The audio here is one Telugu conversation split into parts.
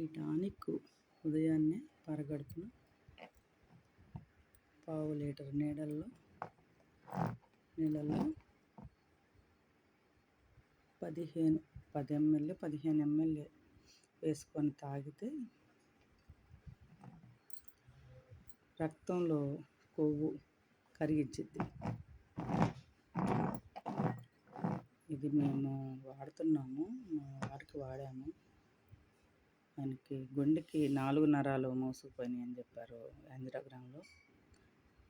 ఈ టానిక్ ఉదయాన్నే పరగడుపున పావు లీటర్ నీళ్ళల్లో 10 ml 15 ml వేసుకొని తాగితే రక్తంలో కొవ్వు కరిగించిద్ది. ఇది మేము వాడుతున్నాము, మా వారికి వాడాము. ఆయనకి గుండెకి 4 నరాలు మూసుకుపోయినాయి అని చెప్పారు యాంజియోగ్రామ్లో.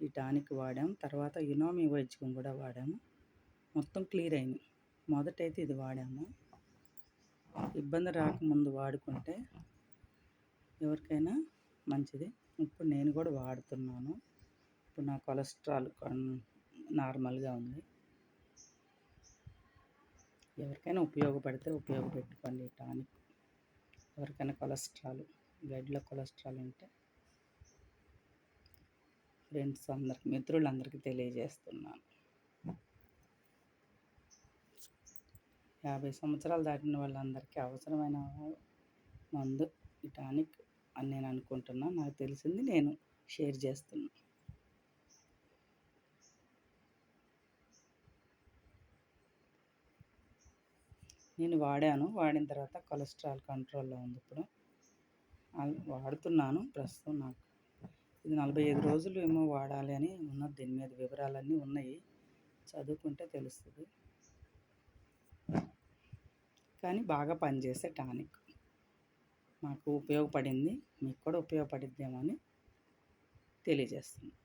ఈ టానిక్ వాడాము. తర్వాత యునామి వైద్యం కూడా వాడాము. మొత్తం క్లియర్ అయింది. మొదటైతే ఇది వాడాము. ఇబ్బంది రాకముందు వాడుకుంటే ఎవరికైనా మంచిది. ఇప్పుడు నేను కూడా వాడుతున్నాను. ఇప్పుడు నా కొలెస్ట్రాల్ నార్మల్గా ఉంది. ఎవరికైనా ఉపయోగపెట్టుకోండి ఈ టానిక్. ఎవరికైనా బ్లడ్లో కొలెస్ట్రాల్ ఉంటే ఫ్రెండ్స్ అందరికి, మిత్రులందరికీ తెలియజేస్తున్నాను. 50 సంవత్సరాలు దాటిన వాళ్ళందరికీ అవసరమైన మందు ఈ టానిక్ అని నేను అనుకుంటున్నాను. నాకు తెలిసింది నేను షేర్ చేస్తున్నాను. నేను వాడిన తర్వాత కొలెస్ట్రాల్ కంట్రోల్లో ఉంది. ఇప్పుడు వాడుతున్నాను. ప్రస్తుతం నాకు ఇది 45 రోజులు ఏమో వాడాలి అని ఉన్నది. దీని మీద వివరాలన్నీ ఉన్నాయి, చదువుకుంటే తెలుస్తుంది. కానీ బాగా పనిచేసే టానిక్, మాకు ఉపయోగపడింది. మీకు కూడా ఉపయోగపడిద్దేమో అని తెలియజేస్తున్నాను.